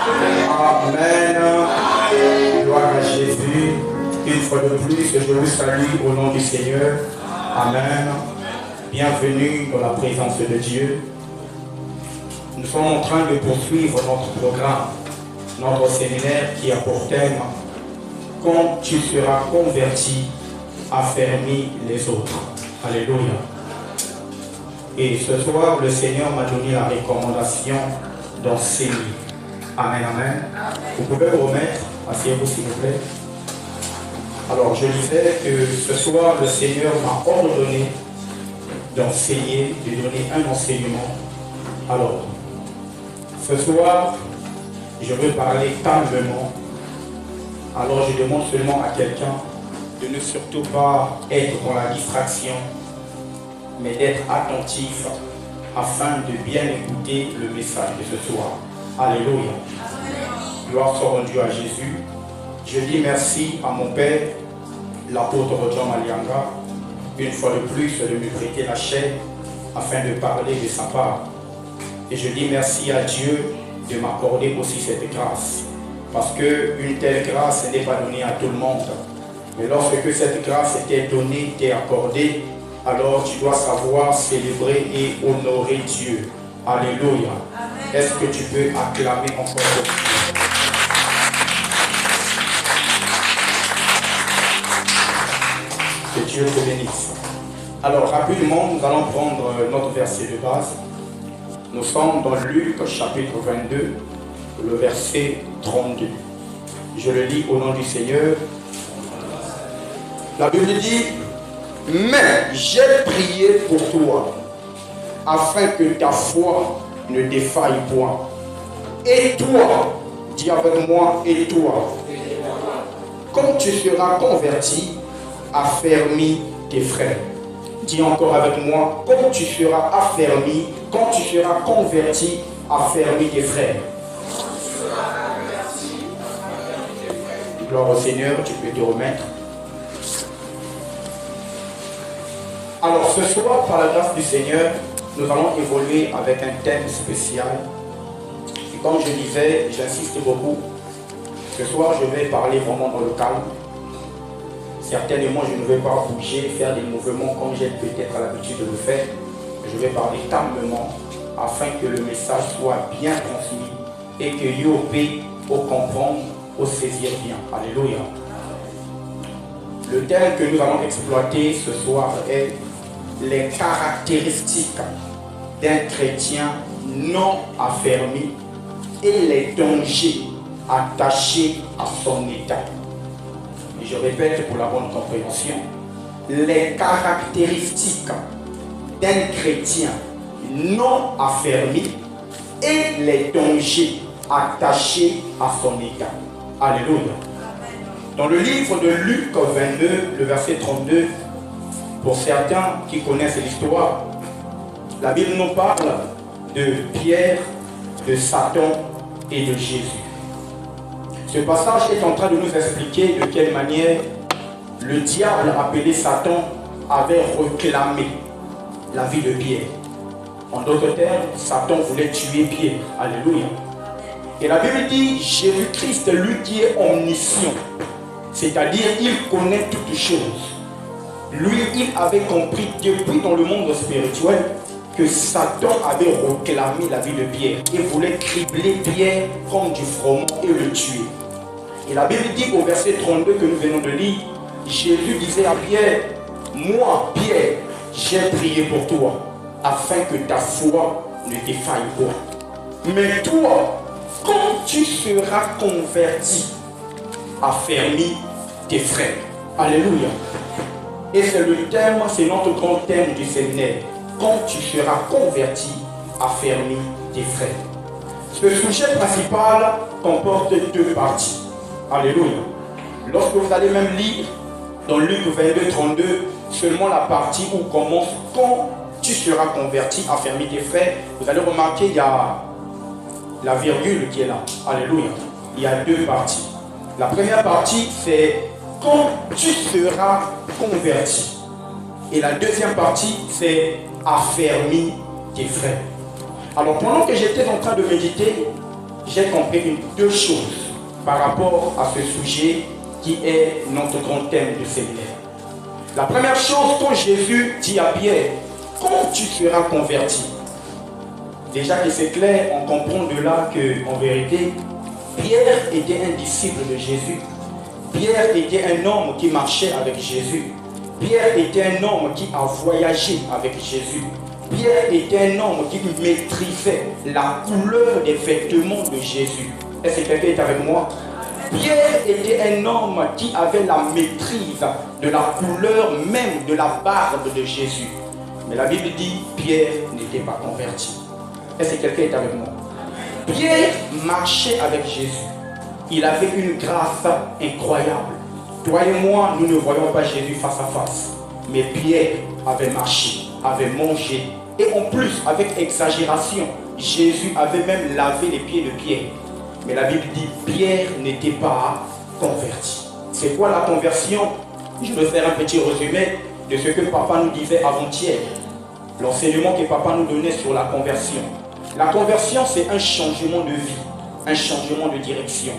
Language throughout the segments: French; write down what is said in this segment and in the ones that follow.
Amen. Gloire à Jésus. Une fois de plus, je vous salue au nom du Seigneur. Amen. Bienvenue dans la présence de Dieu. Nous sommes en train de poursuivre notre programme, notre séminaire qui a pour thème « Quand tu seras converti, affermis les autres ». Alléluia. Et ce soir, le Seigneur m'a donné la recommandation d'enseigner. Amen, amen. Vous pouvez vous remettre, asseyez-vous s'il vous plaît. Alors, je disais que ce soir, le Seigneur m'a ordonné d'enseigner, de donner un enseignement. Alors, ce soir, je veux parler calmement. Alors, je demande seulement à quelqu'un de ne surtout pas être dans la distraction, mais d'être attentif afin de bien écouter le message de ce soir. Alléluia. Gloire soit rendue à Jésus. Je dis merci à mon Père, l'apôtre John Malianga, une fois de plus de me prêter la chair afin de parler de sa part. Et je dis merci à Dieu de m'accorder aussi cette grâce. Parce qu'une telle grâce n'est pas donnée à tout le monde. Mais lorsque cette grâce t'est donnée, t'est accordée, alors tu dois savoir célébrer et honorer Dieu. Alléluia. Est-ce que tu peux acclamer encore Dieu? Que Dieu te bénisse. Alors rapidement, nous allons prendre notre verset de base. Nous sommes dans Luc chapitre 22, le verset 32. Je le lis au nom du Seigneur. La Bible dit: mais j'ai prié pour toi, afin que ta foi ne défaille point. Et toi, dis avec moi, et toi, quand tu seras converti, affermis tes frères. Dis encore avec moi, quand tu seras affermi, quand tu seras converti, affermis tes frères. Gloire au Seigneur, tu peux te remettre. Alors ce soir, par la grâce du Seigneur, nous allons évoluer avec un thème spécial. Et comme je disais, j'insiste beaucoup. Ce soir, je vais parler vraiment dans le calme. Certainement, je ne vais pas bouger, faire des mouvements comme j'ai peut-être l'habitude de le faire. Je vais parler calmement afin que le message soit bien transmis et que Yopé au comprendre, au saisir bien. Alléluia. Le thème que nous allons exploiter ce soir est les caractéristiques d'un chrétien non affermi et les dangers attachés à son état. Et je répète pour la bonne compréhension, les caractéristiques d'un chrétien non affermi et les dangers attachés à son état. Alléluia. Dans le livre de Luc 22, le verset 32, pour certains qui connaissent l'histoire, la Bible nous parle de Pierre, de Satan et de Jésus. Ce passage est en train de nous expliquer de quelle manière le diable appelé Satan avait réclamé la vie de Pierre. En d'autres termes, Satan voulait tuer Pierre. Alléluia. Et la Bible dit, Jésus-Christ, lui qui est omniscient, c'est-à-dire il connaît toutes choses. Lui, il avait compris depuis dans le monde spirituel que Satan avait réclamé la vie de Pierre. Il voulait cribler Pierre comme du froment et le tuer. Et la Bible dit au verset 32 que nous venons de lire, Jésus disait à Pierre, moi, Pierre, j'ai prié pour toi, afin que ta foi ne défaille pas. Mais toi, quand tu seras converti, affermis tes frères. Alléluia. Et c'est le thème, c'est notre grand thème du séminaire. Quand tu seras converti, affermis tes frères. Ce sujet principal comporte deux parties. Alléluia. Lorsque vous allez même lire dans Luc 22, 32, seulement la partie où commence quand tu seras converti, affermis tes frères, vous allez remarquer il y a la virgule qui est là. Alléluia. Il y a deux parties. La première partie, c'est quand tu seras converti. Et la deuxième partie, c'est affermis tes frères. Alors pendant que j'étais en train de méditer, j'ai compris deux choses par rapport à ce sujet qui est notre grand thème de séminaire. La première chose, quand Jésus dit à Pierre, quand tu seras converti, déjà que c'est clair, on comprend de là qu'en vérité, Pierre était un disciple de Jésus. Pierre était un homme qui marchait avec Jésus. Pierre était un homme qui a voyagé avec Jésus. Pierre était un homme qui maîtrisait la couleur des vêtements de Jésus. Est-ce que quelqu'un est avec moi? Pierre était un homme qui avait la maîtrise de la couleur même de la barbe de Jésus. Mais la Bible dit Pierre n'était pas converti. Est-ce que quelqu'un est avec moi? Pierre marchait avec Jésus. Il avait une grâce incroyable. Toi et moi, nous ne voyons pas Jésus face à face. Mais Pierre avait marché, avait mangé. Et en plus, avec exagération, Jésus avait même lavé les pieds de Pierre. Mais la Bible dit Pierre n'était pas converti. C'est quoi la conversion? Je vais faire un petit résumé de ce que papa nous disait avant-hier. L'enseignement que papa nous donnait sur la conversion. La conversion, c'est un changement de vie, un changement de direction.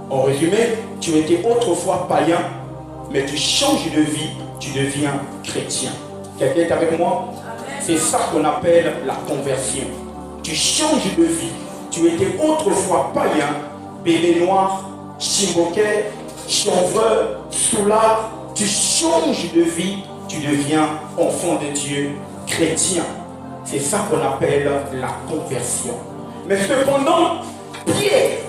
En résumé, tu étais autrefois païen, mais tu changes de vie, tu deviens chrétien. Quelqu'un est avec moi? C'est ça qu'on appelle la conversion. Tu changes de vie. Tu étais autrefois païen, bébé noir, chimboquet, chanvreur, soulard. Tu changes de vie, tu deviens enfant de Dieu, chrétien. C'est ça qu'on appelle la conversion. Mais cependant, Pierre,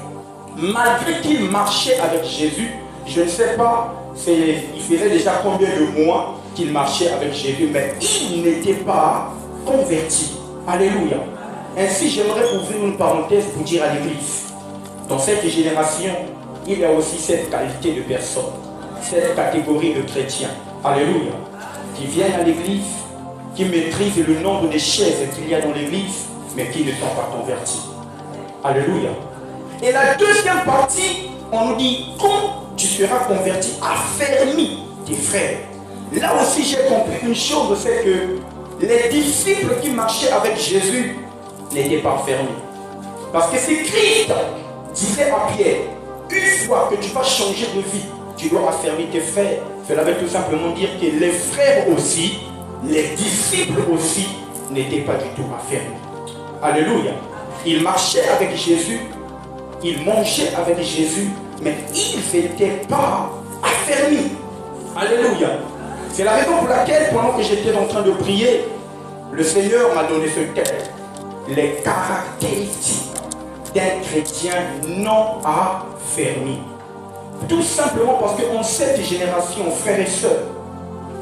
malgré qu'il marchait avec Jésus, je ne sais pas, il faisait déjà combien de mois qu'il marchait avec Jésus, mais il n'était pas converti. Alléluia. Ainsi, j'aimerais ouvrir une parenthèse pour dire à l'Église, dans cette génération, il y a aussi cette qualité de personnes, cette catégorie de chrétiens, alléluia, qui viennent à l'Église, qui maîtrisent le nombre de chaises qu'il y a dans l'Église, mais qui ne sont pas convertis. Alléluia. Et la deuxième partie, on nous dit, quand tu seras converti, affermis tes frères. Là aussi, j'ai compris une chose, c'est que les disciples qui marchaient avec Jésus n'étaient pas fermés. Parce que c'est Christ disait à Pierre, une fois que tu vas changer de vie, tu dois affermir tes frères. Cela veut tout simplement dire que les frères aussi, les disciples aussi, n'étaient pas du tout affermis. Alléluia. Ils marchaient avec Jésus, ils mangeaient avec Jésus, mais ils n'étaient pas affermis. Alléluia. C'est la raison pour laquelle, pendant que j'étais en train de prier, le Seigneur m'a donné ce texte. Les caractéristiques d'un chrétien non affermi. Tout simplement parce qu'en cette génération, frères et sœurs,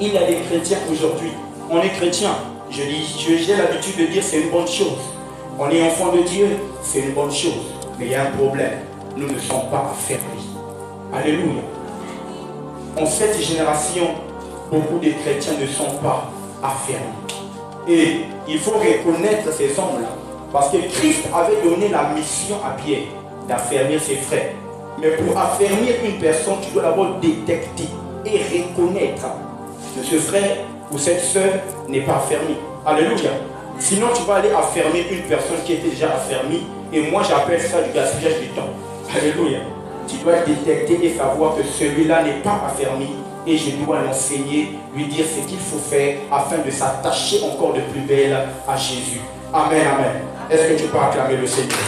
il y a des chrétiens aujourd'hui. On est chrétien. J'ai l'habitude de dire c'est une bonne chose. On est enfant de Dieu, c'est une bonne chose. Mais il y a un problème. Nous ne sommes pas affermis. Alléluia. En cette génération, beaucoup de chrétiens ne sont pas affermis. Et il faut reconnaître ces hommes-là. Parce que Christ avait donné la mission à Pierre d'affermir ses frères. Mais pour affermir une personne, tu dois d'abord détecter et reconnaître que ce frère ou cette sœur n'est pas affermi. Alléluia. Sinon, tu vas aller affermir une personne qui était déjà affermie. Et moi, j'appelle ça du gaspillage du temps. Alléluia. Tu dois détecter et savoir que celui-là n'est pas affermi. Et je dois l'enseigner, lui dire ce qu'il faut faire afin de s'attacher encore de plus belle à Jésus. Amen, amen. Est-ce que tu peux acclamer le Seigneur?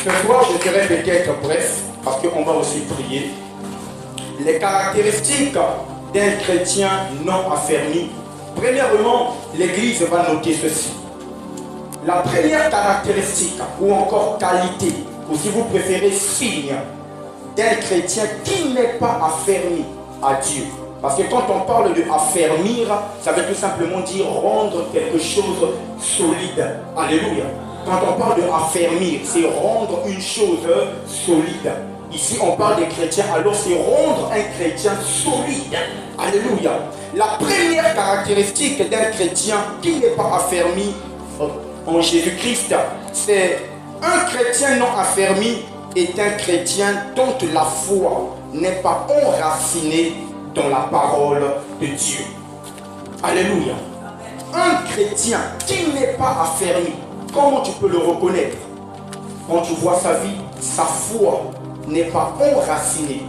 Ce soir, je serai peut-être bref, parce qu'on va aussi prier. Les caractéristiques d'un chrétien non affermi. Premièrement, l'Église va noter ceci. La première caractéristique, ou encore qualité, ou si vous préférez signe, d'un chrétien qui n'est pas affermi à Dieu. Parce que quand on parle de affermir, ça veut tout simplement dire rendre quelque chose solide. Alléluia. Quand on parle de affermir, c'est rendre une chose solide. Ici, on parle des chrétiens, alors c'est rendre un chrétien solide. Alléluia. La première caractéristique d'un chrétien qui n'est pas affermi en Jésus-Christ, c'est un chrétien non affermi est un chrétien dont la foi n'est pas enracinée dans la parole de Dieu. Alléluia. Un chrétien qui n'est pas affermi, comment tu peux le reconnaître? Quand tu vois sa vie, sa foi n'est pas enracinée,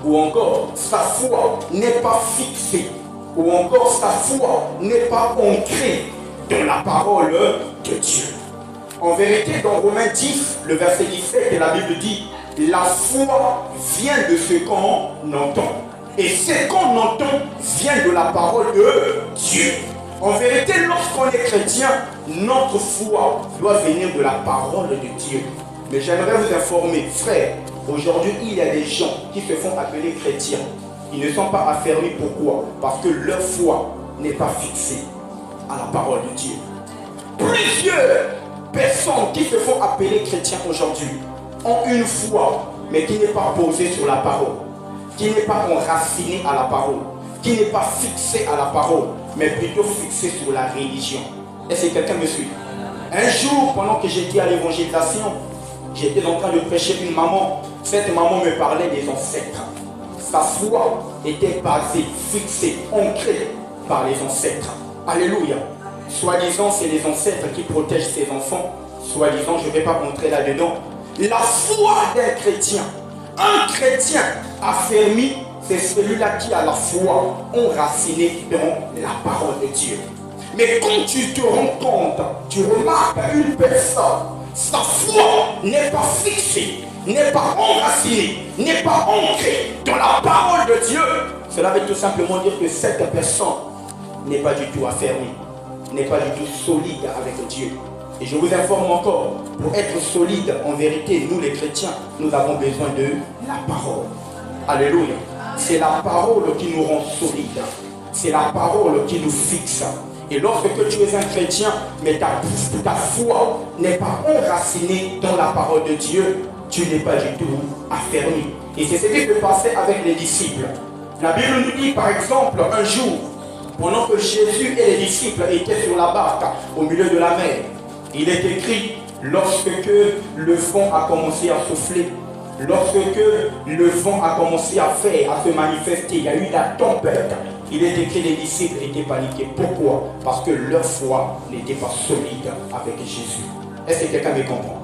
ou encore sa foi n'est pas fixée, ou encore sa foi n'est pas ancrée dans la parole de Dieu. En vérité, dans Romains 10, le verset 17, la Bible dit, la foi vient de ce qu'on entend. Et ce qu'on entend vient de la parole de Dieu. En vérité, lorsqu'on est chrétien, notre foi doit venir de la parole de Dieu. Mais j'aimerais vous informer, frère, aujourd'hui, il y a des gens qui se font appeler chrétiens. Ils ne sont pas affermis. Pourquoi? Parce que leur foi n'est pas fixée à la parole de Dieu. Plusieurs personnes qui se font appeler chrétiens aujourd'hui ont une foi, mais qui n'est pas posée sur la parole, qui n'est pas enracinée à la parole, qui n'est pas fixée à la parole, mais plutôt fixée sur la religion. Est-ce que quelqu'un me suit? Un jour, pendant que j'étais à l'évangélisation, j'étais en train de prêcher une maman. Cette maman me parlait des ancêtres. Sa foi était basée, fixée, ancrée par les ancêtres. Alléluia. Soi-disant, c'est les ancêtres qui protègent ses enfants. Soi-disant, je ne vais pas rentrer là-dedans. La foi d'un chrétien, un chrétien affermi, c'est celui-là qui a la foi enracinée dans la parole de Dieu. Mais quand tu te rends compte, tu remarques une personne, sa foi n'est pas fixée, n'est pas enracinée, n'est pas ancrée dans la parole de Dieu, cela veut tout simplement dire que cette personne n'est pas du tout affermie, n'est pas du tout solide avec Dieu. Et je vous informe encore, pour être solide, en vérité, nous les chrétiens, nous avons besoin de la parole. Alléluia. C'est la parole qui nous rend solides. C'est la parole qui nous fixe. Et lorsque tu es un chrétien, mais ta foi n'est pas enracinée dans la parole de Dieu, tu n'es pas du tout affermi. Et c'est ce qui se passait avec les disciples. La Bible nous dit par exemple, un jour, pendant que Jésus et les disciples étaient sur la barque au milieu de la mer, il est écrit, lorsque le vent a commencé à souffler, lorsque le vent a commencé à se manifester, il y a eu la tempête. Il est écrit, les disciples étaient paniqués. Pourquoi? Parce que leur foi n'était pas solide avec Jésus. Est-ce que quelqu'un me comprend?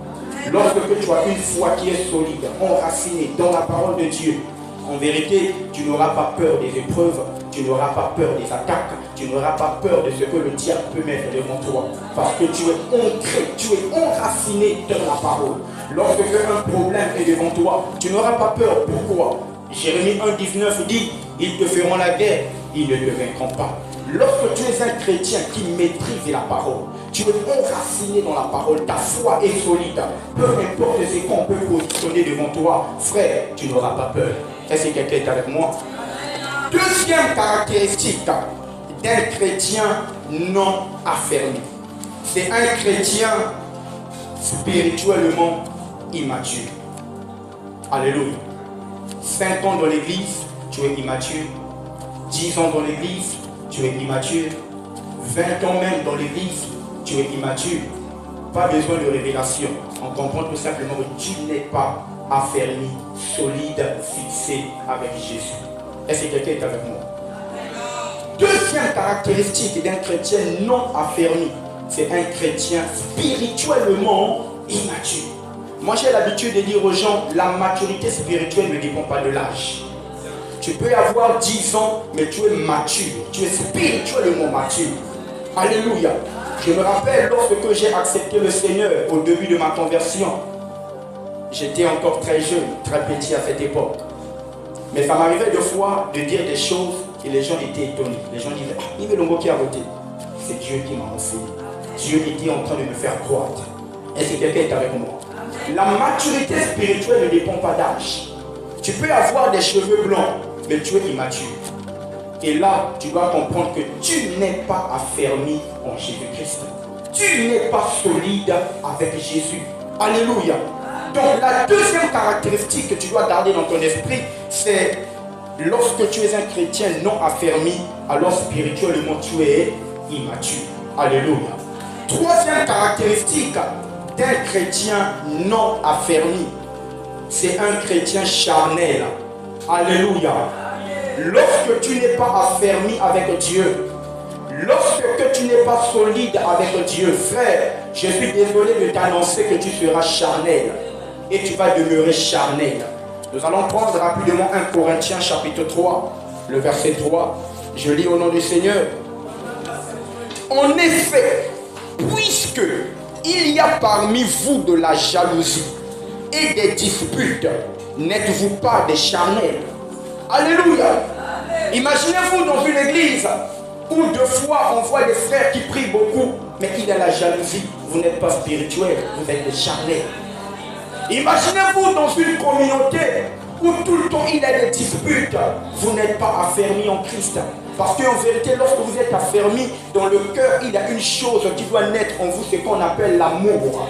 Lorsque tu as une foi qui est solide, enracinée dans la parole de Dieu, en vérité, tu n'auras pas peur des épreuves, tu n'auras pas peur des attaques, tu n'auras pas peur de ce que le diable peut mettre devant toi. Parce que tu es ancré, tu es enraciné dans la parole. Lorsque un problème est devant toi, tu n'auras pas peur. Pourquoi? Jérémie 1,19 dit, ils te feront la guerre, ils ne te vaincront pas. Lorsque tu es un chrétien qui maîtrise la parole, tu es enraciné dans la parole, ta foi est solide. Peu importe ce qu'on peut positionner devant toi, frère, tu n'auras pas peur. Est-ce que quelqu'un est avec moi? Deuxième caractéristique d'un chrétien non affermi. C'est un chrétien spirituellement immature. Alléluia. 5 ans dans l'église, tu es immature. 10 ans dans l'église, tu es immature. 20 ans même dans l'église, tu es immature. Pas besoin de révélation. On comprend tout simplement que tu n'es pas affermi, solide, fixé avec Jésus. Est-ce que quelqu'un est avec moi? Deuxième caractéristique d'un chrétien non affermi, c'est un chrétien spirituellement immature. Moi j'ai l'habitude de dire aux gens, la maturité spirituelle ne dépend pas de l'âge. Tu peux avoir 10 ans, mais tu es mature, tu es spirituellement mature. Alléluia. Je me rappelle lorsque j'ai accepté le Seigneur au début de ma conversion. J'étais encore très jeune, très petit à cette époque. Mais ça m'arrivait deux fois de dire des choses et les gens étaient étonnés. Les gens disaient, ah, Yves Longo qui a voté. C'est Dieu qui m'a enseigné. Dieu était en train de me faire croître. Est-ce que quelqu'un est avec moi? La maturité spirituelle ne dépend pas d'âge. Tu peux avoir des cheveux blancs, mais tu es immature. Et là, tu dois comprendre que tu n'es pas affermi en Jésus-Christ. Tu n'es pas solide avec Jésus. Alléluia. Donc la deuxième caractéristique que tu dois garder dans ton esprit, c'est lorsque tu es un chrétien non affermi, alors spirituellement tu es immature. Alléluia. Troisième caractéristique d'un chrétien non affermi, c'est un chrétien charnel. Alléluia. Lorsque tu n'es pas affermi avec Dieu, Lorsque tu n'es pas solide avec Dieu, frère, je suis désolé de t'annoncer que tu seras charnel. Et tu vas demeurer charnel. Nous allons prendre rapidement 1 Corinthiens chapitre 3, le verset 3. Je lis au nom du Seigneur. En effet, puisque il y a parmi vous de la jalousie et des disputes, n'êtes-vous pas des charnels? Alléluia. Imaginez-vous dans une église où deux fois on voit des frères qui prient beaucoup, mais il y a la jalousie. Vous n'êtes pas spirituel, vous êtes des charnels. Imaginez-vous dans une communauté où tout le temps il y a des disputes, vous n'êtes pas affermis en Christ. Parce qu'en vérité, lorsque vous êtes affermis dans le cœur, il y a une chose qui doit naître en vous, c'est qu'on appelle l'amour.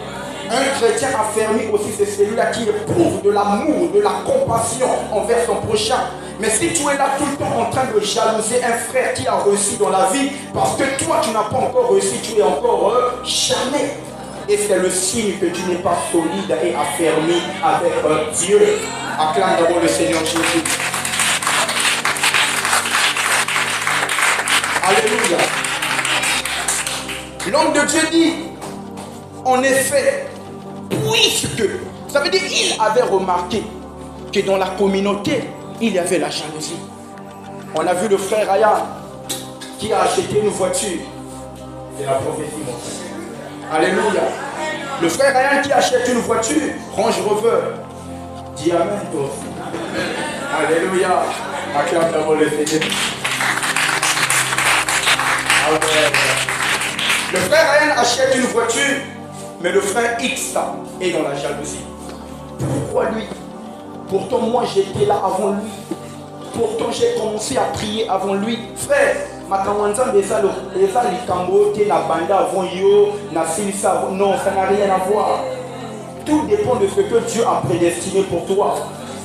Un chrétien affermi aussi, c'est celui-là qui éprouve de l'amour, de la compassion envers son prochain. Mais si tu es là tout le temps en train de jalouser un frère qui a réussi dans la vie, parce que toi tu n'as pas encore réussi, tu es encore jamais. Et c'est le signe que tu n'es pas solide et affermi avec Dieu. Acclame d'abord le Seigneur Jésus. Alléluia. L'homme de Dieu dit, en effet, puisque, ça veut dire il avait remarqué que dans la communauté, il y avait la jalousie. On a vu le frère Ryan qui a acheté une voiture. C'est la prophétie, mon frère. Alléluia. Le frère Ryan qui achète une voiture, Range Rover. Dis amen, toi aussi. Alléluia. Acclame d'abord le Seigneur. Le frère Ryan achète une voiture, mais le frère X est dans la jalousie. Pourquoi lui? Pourtant moi j'étais là avant lui. Pourtant j'ai commencé à prier avant lui. Frère, non, ça n'a rien à voir. Tout dépend de ce que Dieu a prédestiné pour toi.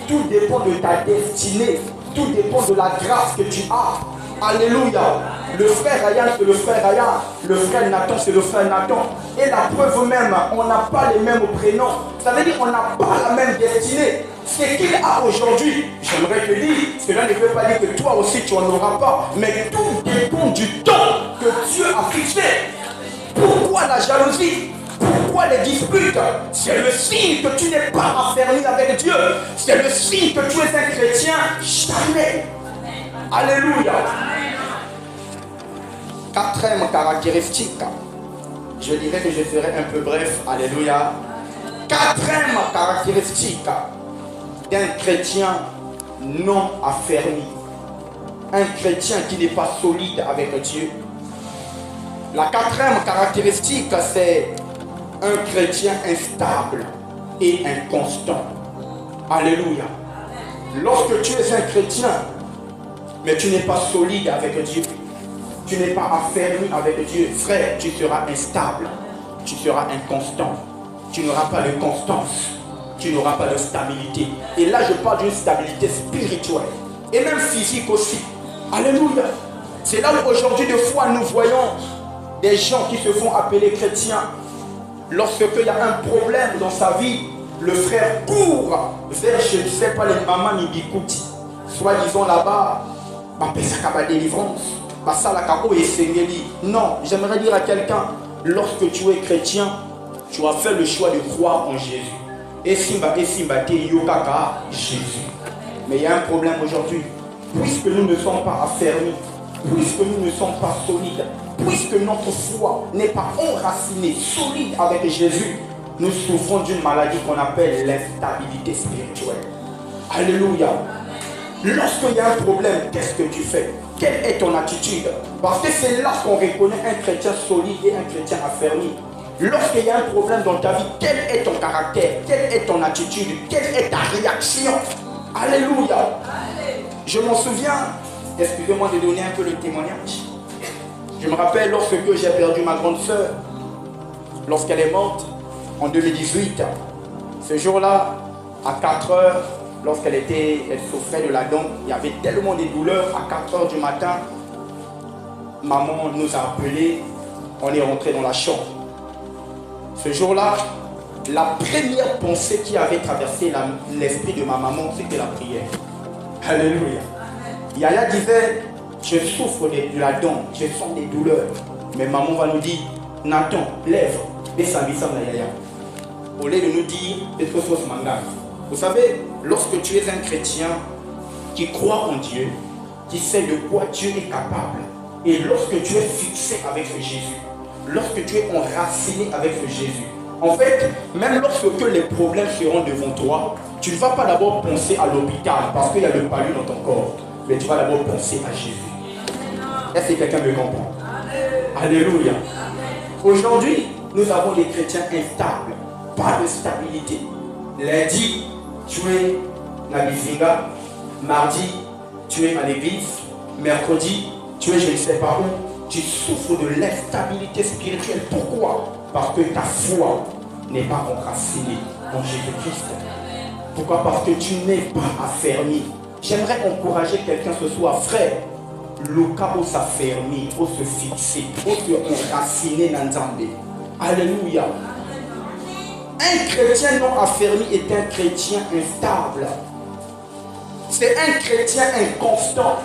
Tout dépend de ta destinée. Tout dépend de la grâce que tu as. Alléluia. Le frère Ryan, c'est le frère Ryan. Le frère Nathan, c'est le frère Nathan. Et la preuve même, on n'a pas les mêmes prénoms. Ça veut dire qu'on n'a pas la même destinée. Ce qu'il a aujourd'hui, j'aimerais te dire, cela ne veut pas dire que toi aussi tu n'en auras pas. Mais tout dépend du temps que Dieu a fixé. Pourquoi la jalousie? Pourquoi les disputes? C'est le signe que tu n'es pas affermi avec Dieu. C'est le signe que tu es un chrétien charnel. Alléluia. Quatrième caractéristique. Je dirais que je serai un peu bref. Alléluia. Quatrième caractéristique d'un chrétien non affermi. Un chrétien qui n'est pas solide avec Dieu. La quatrième caractéristique, c'est un chrétien instable et inconstant. Alléluia. Lorsque tu es un chrétien, mais tu n'es pas solide avec Dieu, tu n'es pas affermi avec Dieu, frère, tu seras instable, tu seras inconstant, tu n'auras pas de constance, tu n'auras pas de stabilité. Et là, je parle d'une stabilité spirituelle et même physique aussi. Alléluia. C'est là où aujourd'hui, des fois, nous voyons des gens qui se font appeler chrétiens. Lorsqu'il y a un problème dans sa vie, le frère court vers, je ne sais pas, les mamans Nibikouti. Soit disons là-bas, ma délivrance. Non, j'aimerais dire à quelqu'un, lorsque tu es chrétien, tu as fait le choix de croire en Jésus. Et Simba Yokaka, Jésus. Mais il y a un problème aujourd'hui. Puisque nous ne sommes pas affermis, puisque nous ne sommes pas solides, puisque notre foi n'est pas enracinée, solide avec Jésus, nous souffrons d'une maladie qu'on appelle l'instabilité spirituelle. Alléluia. Lorsqu'il y a un problème, qu'est-ce que tu fais? Quelle est ton attitude? Parce que c'est là qu'on reconnaît un chrétien solide et un chrétien affermi. Lorsqu'il y a un problème dans ta vie, quel est ton caractère? Quelle est ton attitude? Quelle est ta réaction? Alléluia. Je m'en souviens, excusez-moi de donner un peu le témoignage. Je me rappelle lorsque j'ai perdu ma grande sœur, lorsqu'elle est morte en 2018. Ce jour-là, à 4 heures, lorsqu'elle souffrait de la dent, il y avait tellement de douleurs. À 4 heures du matin, maman nous a appelés, on est rentré dans la chambre. Ce jour-là, la première pensée qui avait traversé l'esprit de ma maman, c'était la prière. Alléluia. Yaya disait, je souffre de la dent, je sens des douleurs. Mais maman va nous dire, Nathan, lève, et ça yaya. Au lieu de nous dire, vous savez, lorsque tu es un chrétien qui croit en Dieu, qui sait de quoi Dieu est capable, et lorsque tu es fixé avec ce Jésus, lorsque tu es enraciné avec ce Jésus, en fait, même lorsque les problèmes seront devant toi, tu ne vas pas d'abord penser à l'hôpital parce qu'il y a le palu dans ton corps, mais tu vas d'abord penser à Jésus. Est-ce que quelqu'un me comprend? Alléluia. Aujourd'hui, nous avons des chrétiens instables, pas de stabilité. Lundi, tu es à Bizinga. Mardi, tu es à l'église. Mercredi, tu es je ne sais pas où. Tu souffres de l'instabilité spirituelle. Pourquoi? Parce que ta foi n'est pas enracinée en Jésus-Christ. Pourquoi? Parce que tu n'es pas affermi. J'aimerais encourager quelqu'un ce soir, frère. Le cas où s'affermir, où se fixer, où se enraciner dans Nzambe. Alléluia. Un chrétien non affermi est un chrétien instable. C'est un chrétien inconstant.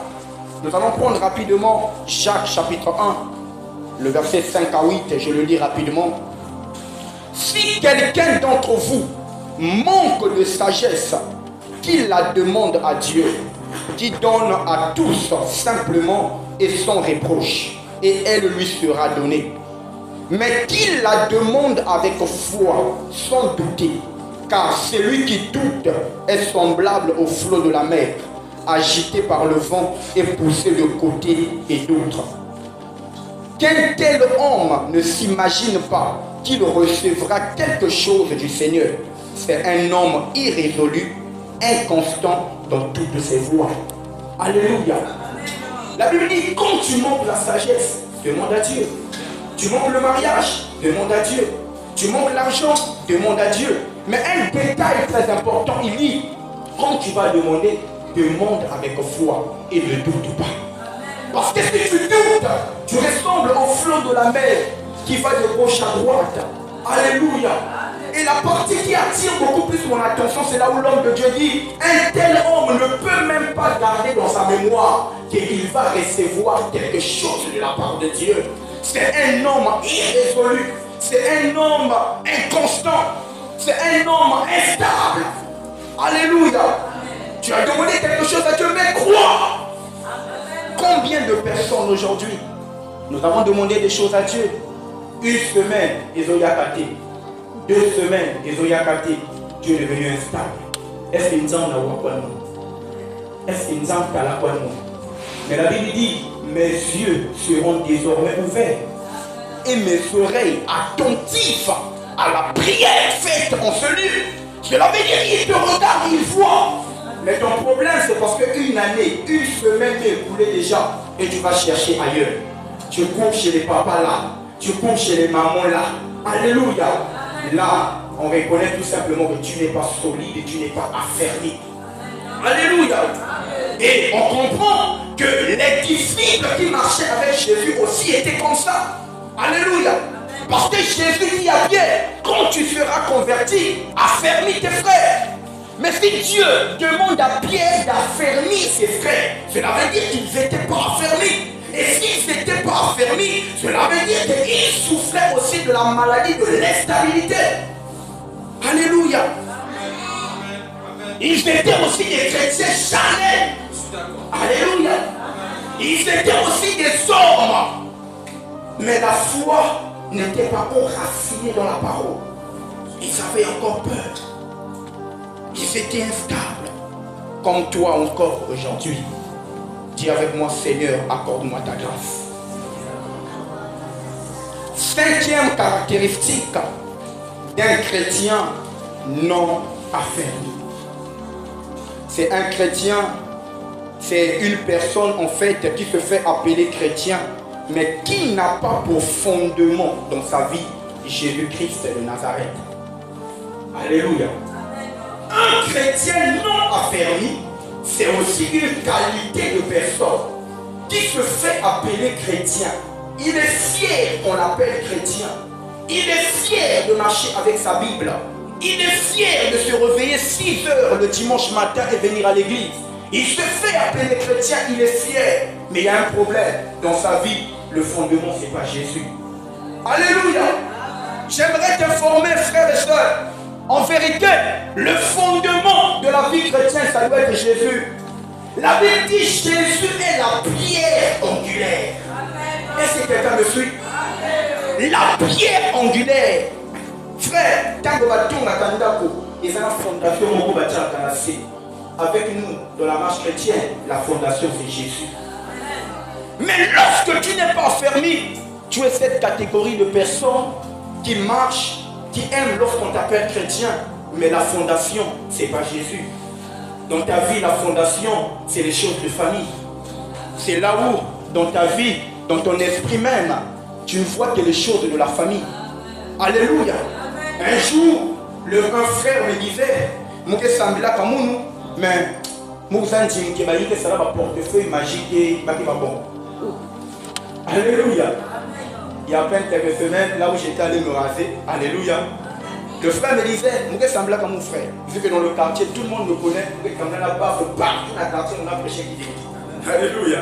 Nous allons prendre rapidement Jacques chapitre 1, le verset 5 à 8, je le lis rapidement. Si quelqu'un d'entre vous manque de sagesse, qu'il la demande à Dieu, qui donne à tous simplement et sans reproche, et elle lui sera donnée. Mais qu'il la demande avec foi, sans douter, car celui qui doute est semblable au flot de la mer, agité par le vent et poussé de côté et d'autre. Qu'un tel homme ne s'imagine pas qu'il recevra quelque chose du Seigneur. C'est un homme irrésolu, inconstant dans toutes ses voies. Alléluia. La Bible dit, quand tu manques la sagesse, demande à Dieu. Tu manques le mariage, demande à Dieu. Tu manques l'argent, demande à Dieu. Mais un détail très important, il dit, quand tu vas demander, demande avec foi et ne doute pas. Parce que si tu doutes, tu ressembles au flot de la mer qui va de gauche à droite. Alléluia. Et la partie qui attire beaucoup plus mon attention, c'est là où l'homme de Dieu dit, un tel homme ne peut même pas garder dans sa mémoire qu'il va recevoir quelque chose de la part de Dieu. C'est un homme irrésolu, c'est un homme inconstant, c'est un homme instable. Alléluia. Tu as demandé quelque chose à Dieu, mais crois. Combien de personnes aujourd'hui, nous avons demandé des choses à Dieu. Une semaine, ils ont yakate. 2 semaines, ils ont yakate. Dieu est devenu instable. Est-ce qu'il nous en a quoi nous? Est-ce qu'il nous en a quoi nous? Mais la Bible dit, mes yeux seront désormais ouverts et mes oreilles attentives à la prière faite en ce lieu. Cela veut dire qu'il te regarde, il voit. Mais ton problème, c'est parce qu'une année, une semaine est écoulée déjà et tu vas chercher ailleurs. Tu cours chez les papas là, tu cours chez les mamans là. Alléluia. Là, on reconnaît tout simplement que tu n'es pas solide et tu n'es pas affermi. Alléluia. Et on comprend que les disciples qui marchaient avec Jésus aussi étaient comme ça. Alléluia. Parce que Jésus dit à Pierre, quand tu seras converti, affermis tes frères. Mais si Dieu demande à Pierre d'affermir ses frères, cela veut dire qu'ils n'étaient pas affermis. Et s'ils n'étaient pas affermis, cela veut dire qu'ils souffraient aussi de la maladie de l'instabilité. Alléluia. Ils étaient aussi des chrétiens charnels. Alléluia. Ils étaient aussi des hommes. Mais la foi n'était pas enracinée dans la parole. Ils avaient encore peur. Ils étaient instables. Comme toi encore aujourd'hui. Dis avec moi, Seigneur, accorde-moi ta grâce. 5e caractéristique d'un chrétien non affermi. C'est un chrétien, c'est une personne en fait qui se fait appeler chrétien, mais qui n'a pas pour fondement dans sa vie Jésus-Christ de Nazareth. Alléluia. Un chrétien non affermi, c'est aussi une qualité de personne qui se fait appeler chrétien. Il est fier qu'on l'appelle chrétien. Il est fier de marcher avec sa Bible. Il est fier de se réveiller 6 heures le dimanche matin et venir à l'église. Il se fait appeler chrétien, il est fier. Mais il y a un problème dans sa vie. Le fondement, ce n'est pas Jésus. Alléluia. J'aimerais t'informer, frères et sœurs. En vérité, le fondement de la vie chrétienne, ça doit être Jésus. La Bible dit Jésus est la pierre angulaire. Est-ce que quelqu'un me suit? La pierre angulaire. Frère, tant que tu as une fondation, avec nous, dans la marche chrétienne, la fondation c'est Jésus. Mais lorsque tu n'es pas fermé, tu es cette catégorie de personnes qui marchent, qui aiment lorsqu'on t'appelle chrétien, mais la fondation, c'est pas Jésus. Dans ta vie, la fondation, c'est les choses de famille. C'est là où, dans ta vie, dans ton esprit même, tu ne vois que les choses de la famille. Alléluia. Un jour, un frère me disait, Mouké Sambila Kamounou, mais Moussa Ndim qui m'a dit que ça va portefeuille magique et va bon. Alléluia. Il y a à peine quelques semaines, là où j'étais allé me raser, alléluia. Le frère me disait, Mouké Sambila comme mon frère. Vu que dans le quartier, tout le monde me connaît, Mouké Sambila n'a pas fait partout dans le quartier, on a prêché qui dit. Alléluia.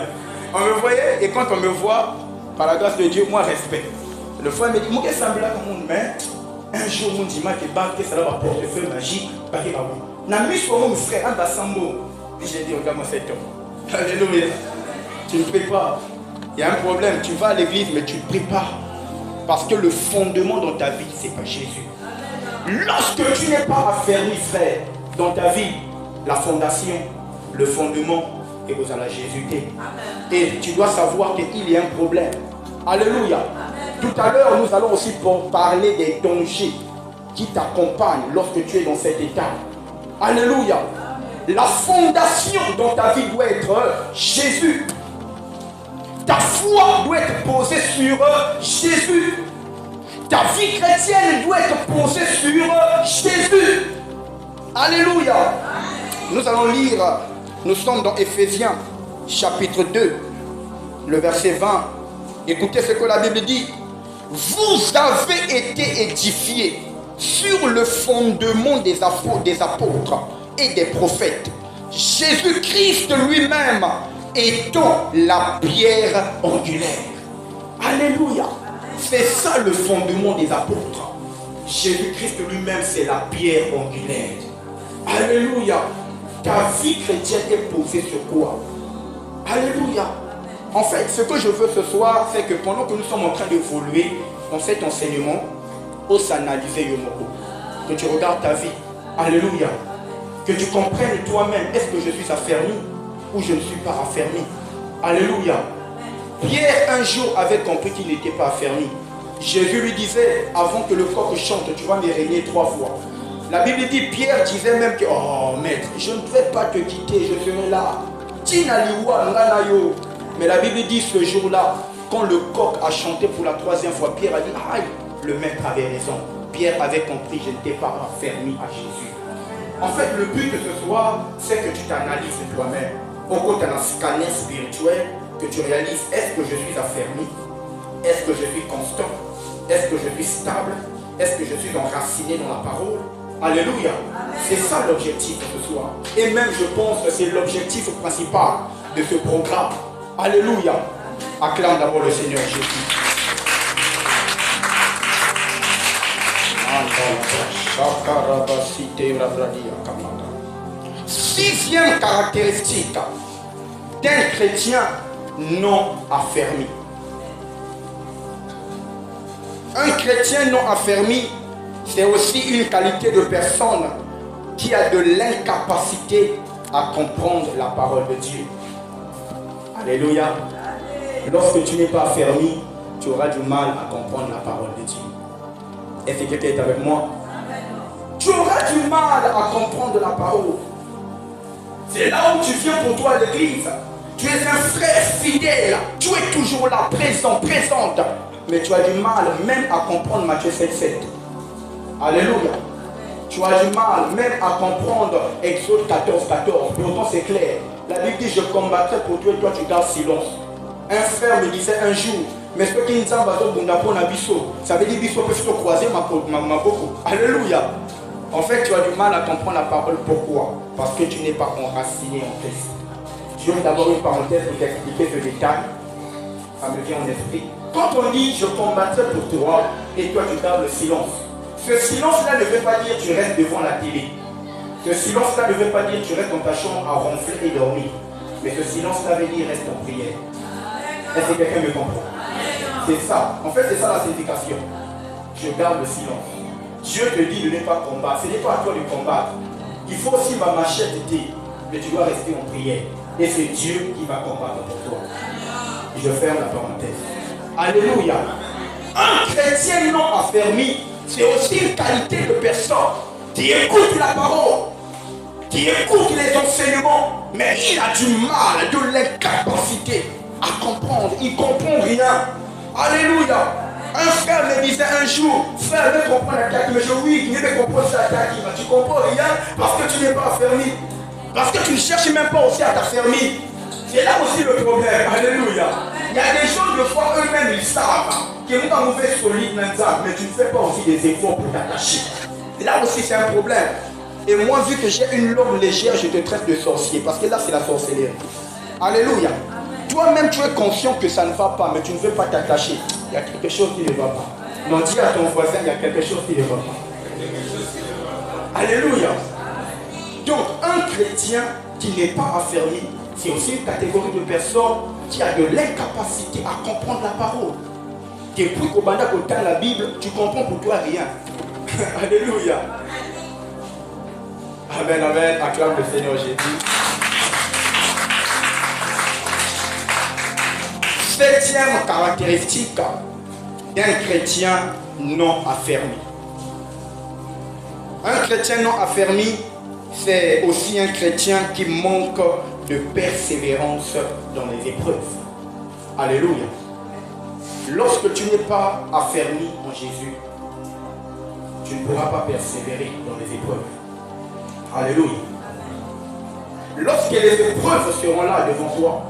On me voyait, et quand on me voit, par la grâce de Dieu, moi respect. Le frère me dit, Mouké Sambila comme mon main. Un jour, mon dimanche, que ça va portefeuille magique, pas qu'il va bon. N'a mis sur mon frère, un bassambo. Et j'ai dit, regarde-moi cet homme. Alléluia. Tu ne pries pas. Il y a un problème. Tu vas à l'église, mais tu ne pries pas. Parce que le fondement dans ta vie, ce n'est pas Jésus. Lorsque tu n'es pas affermi, frère, dans ta vie, la fondation, le fondement, et vous allez à Jésus. Et tu dois savoir qu'il y a un problème. Alléluia. Tout à l'heure, nous allons aussi parler des dangers qui t'accompagnent lorsque tu es dans cet état. Alléluia. La fondation dans ta vie doit être Jésus. Ta foi doit être posée sur Jésus. Ta vie chrétienne doit être posée sur Jésus. Alléluia. Nous allons lire, nous sommes dans Éphésiens chapitre 2, le verset 20. Écoutez ce que la Bible dit. Vous avez été édifiés sur le fondement des apôtres et des prophètes. Jésus-Christ lui-même étant la pierre angulaire. Alléluia. C'est ça le fondement des apôtres. Jésus-Christ lui-même, c'est la pierre angulaire. Alléluia. Ta vie chrétienne est posée sur quoi? Alléluia. En fait, ce que je veux ce soir, c'est que pendant que nous sommes en train d'évoluer dans cet enseignement, on s'analyser Yomoko. Que tu regardes ta vie. Alléluia. Que tu comprennes toi-même, est-ce que je suis affermi ou je ne suis pas affermi? Alléluia. Pierre, un jour, avait compris qu'il n'était pas affermi. Jésus lui disait, avant que le coq chante, tu vas me régner 3 fois. La Bible dit, Pierre disait même que, oh maître, je ne vais pas te quitter, je serai là. Mais la Bible dit ce jour-là, quand le coq a chanté pour la 3e fois, Pierre a dit, aïe, le maître avait raison. Pierre avait compris, je n'étais pas affermi à Jésus. En fait, le but de ce soir, c'est que tu t'analyses toi-même. Au côté d'un scanner spirituel, que tu réalises, est-ce que je suis affermi? Est-ce que je suis constant? Est-ce que je suis stable? Est-ce que je suis enraciné dans la parole? Alléluia. C'est ça l'objectif de ce soir. Et même je pense que c'est l'objectif principal de ce programme. Alléluia. Acclame d'abord le Seigneur Jésus. Sixième caractéristique d'un chrétien non affermi. Un chrétien non affermi, c'est aussi une qualité de personne qui a de l'incapacité à comprendre la parole de Dieu. Alléluia. Lorsque tu n'es pas affermi, tu auras du mal à comprendre la parole de Dieu. Est-ce que quelqu'un est avec moi? Tu auras du mal à comprendre la parole. C'est là où tu viens pour toi à l'église. Tu es un frère fidèle. Tu es toujours là, présente. Mais tu as du mal même à comprendre Matthieu 7,7. Alléluia. Tu as du mal même à comprendre Exode 14,14. Pourtant c'est clair. La Bible dit, je combattrai pour toi et toi tu gardes silence. Un frère me disait un jour, mais ce qui nous a ça veut dire que je peux croiser ma boko. Alléluia. En fait, tu as du mal à comprendre la parole. Pourquoi? Parce que tu n'es pas enraciné en Christ. Je vais d'abord une parenthèse pour t'expliquer ce détail. Ça me vient en esprit. Quand on dit je combattrai pour toi et toi tu gardes le silence, ce silence-là ne veut pas dire tu restes devant la télé. Ce silence-là ne veut pas dire tu restes dans ta chambre à ronfler et dormir. Mais ce silence-là veut dire reste en prière. Est-ce que quelqu'un me comprend? C'est ça. En fait, c'est ça la signification. Je garde le silence. Dieu te dit de ne pas combattre. Ce n'est pas à toi de combattre. Il faut aussi ma machette dire, mais tu dois rester en prière. Et c'est Dieu qui va combattre pour toi. Je ferme la parenthèse. Alléluia. Un chrétien non affermi, c'est aussi une qualité de personne qui écoute la parole, qui écoute les enseignements, mais il a du mal, de l'incapacité à comprendre. Il ne comprend rien. Alléluia. Un frère me disait un jour, frère, ne comprends la tête, mais je oui, il ne comprend pas la tête, tu ne comprends rien parce que tu n'es pas affermi. Parce que tu ne cherches même pas aussi à t'affermir. C'est là aussi le problème. Alléluia. Il y a des gens, de fois, eux-mêmes, ils savent qu'ils n'ont pas mauvais solide, mais tu ne fais pas aussi des efforts pour t'attacher. Et là aussi, c'est un problème. Et moi, vu que j'ai une langue légère, je te traite de sorcier. Parce que là, c'est la sorcellerie. Alléluia. Toi-même, tu es conscient que ça ne va pas, mais tu ne veux pas t'attacher. Il y a quelque chose qui ne va pas. Non, dis à ton voisin, il y a quelque chose qui ne va pas. Alléluia. Donc, un chrétien qui n'est pas affermi, c'est aussi une catégorie de personnes qui a de l'incapacité à comprendre la parole. Depuis qu'au Banda Kotan la Bible, tu comprends pour toi rien. Alléluia. Amen, amen. Acclame le Seigneur Jésus. Septième caractéristique d'un chrétien non affermi. Un chrétien non affermi, c'est aussi un chrétien qui manque de persévérance dans les épreuves. Alléluia. Lorsque tu n'es pas affermi en Jésus, tu ne pourras pas persévérer dans les épreuves. Alléluia. Lorsque les épreuves seront là devant toi,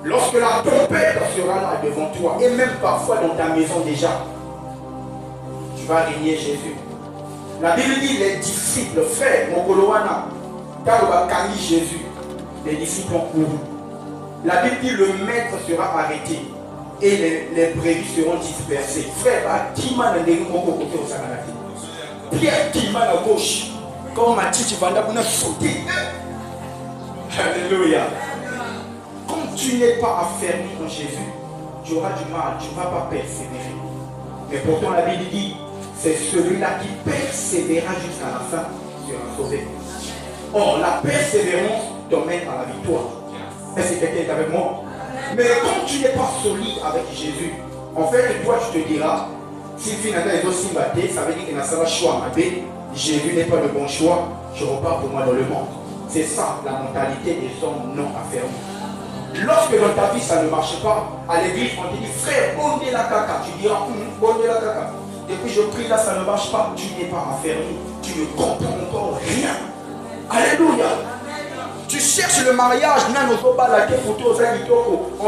lorsque la tempête sera là devant toi, et même parfois dans ta maison déjà, tu vas régner Jésus. La Bible dit les disciples, frères, Mokolowana, Kalobakani Jésus, les disciples ont couru. La Bible dit le maître sera arrêté et les brebis seront dispersées. Frère, Pierre Timan à gauche, comme Mathis Vanda, vous avez sauté. Alléluia. Comme tu n'es pas affermi en Jésus, tu auras du mal, tu ne vas pas persévérer. Mais pourtant la Bible dit, c'est celui-là qui persévérera jusqu'à la fin sera sauvé. Or, la persévérance t'emmène à la victoire. Est-ce que quelqu'un est avec moi? Mais quand tu n'es pas solide avec Jésus, en fait, toi, tu te diras, si finalement les autres battent, ça veut dire qu'il n'a pas choix. Jésus n'est pas le bon choix, je repars pour moi dans le monde. C'est ça, la mentalité des hommes non affermis. Lorsque dans ta vie, ça ne marche pas, à l'église, on te dit, frère, bondez la caca. Tu diras, bondez la caca. Depuis je prie là, ça ne marche pas. Tu n'es pas affermi. Tu ne comprends encore rien. Alléluia. Tu cherches le mariage. On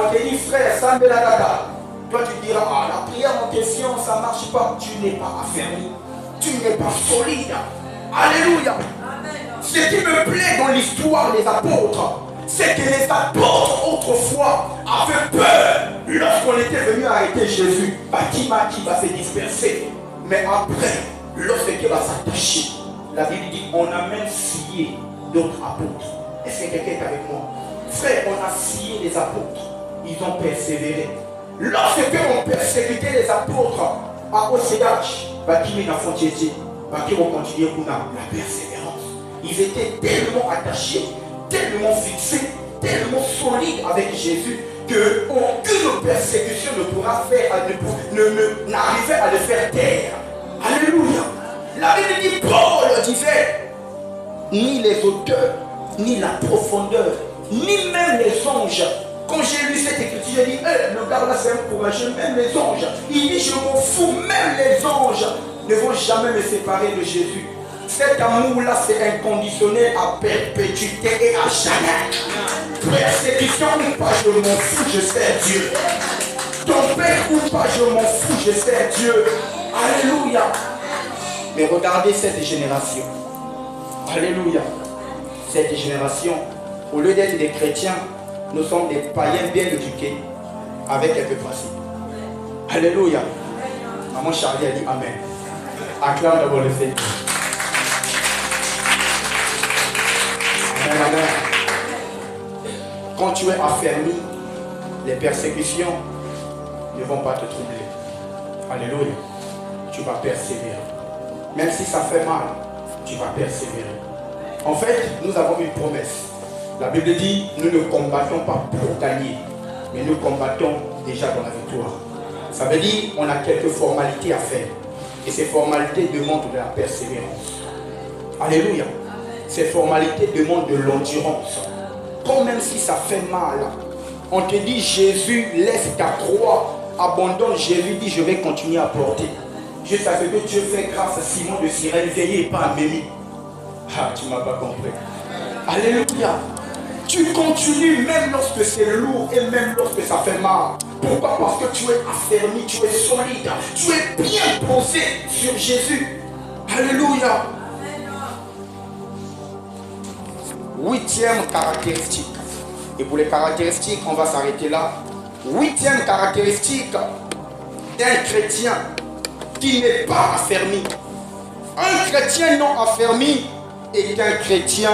te dit, frère, ça me la caca. Toi, tu diras, ah, la prière en question, ça ne marche pas. Tu n'es pas affermi. Tu n'es pas solide. Alléluia. Ce qui me plaît dans l'histoire des apôtres, c'est que les apôtres autrefois avaient peur lorsqu'on était venu arrêter Jésus. Qui va se disperser. Mais après, lorsqu'il va s'attacher, la Bible dit on a même scié d'autres apôtres. Est-ce que quelqu'un est avec moi? Frère, on a scié les apôtres. Ils ont persévéré. Lorsqu'on persécutait les apôtres à OCH, qui n'a pas qui vont continuer pour la persévérance. Ils étaient tellement attachés, tellement fixés, tellement solides avec Jésus que aucune persécution ne pourra faire, n'arriver à le faire taire. Alléluia. La Bible dit, Paul disait, ni les auteurs, ni la profondeur, ni même les anges. Quand j'ai lu cette écriture, j'ai dit, le gars là c'est un courageux, même les anges. Il dit, je m'en fous, même les anges ne vont jamais me séparer de Jésus. Cet amour-là, c'est inconditionnel à perpétuité et à jamais. Persécution ou pas, je m'en fous, je sers Dieu. Ton père ou pas, je m'en fous, je sers Dieu. Alléluia. Mais regardez cette génération. Alléluia. Cette génération, au lieu d'être des chrétiens, Nous sommes des païens bien éduqués avec quelques principes. Alléluia. Maman Charlie a dit Amen. Acclame d'abord le Seigneur. Amen, amen. Quand tu es affermi, les persécutions ne vont pas te troubler. Alléluia. Tu vas persévérer. Même si ça fait mal, tu vas persévérer. En fait, nous avons une promesse. La Bible dit, nous ne combattons pas pour gagner, mais nous combattons déjà dans la victoire. Ça veut dire, on a quelques formalités à faire. Et ces formalités demandent de la persévérance. Alléluia. Ces formalités demandent de l'endurance. Quand même si ça fait mal, on te dit, Jésus, laisse ta croix, abandonne. Jésus dit, je vais continuer à porter. Jusqu'à ce que Dieu fait grâce à Simon de Cyrène, veillez et pas à Mélie. Ah, tu ne m'as pas compris. Alléluia. Tu continues même lorsque c'est lourd et même lorsque ça fait mal. Pourquoi? Parce que tu es affermi, tu es solide, tu es bien posé sur Jésus. Alléluia. 8e caractéristique. Et pour les caractéristiques, on va s'arrêter là. 8e caractéristique d'un chrétien qui n'est pas affermi. Un chrétien non affermi est un chrétien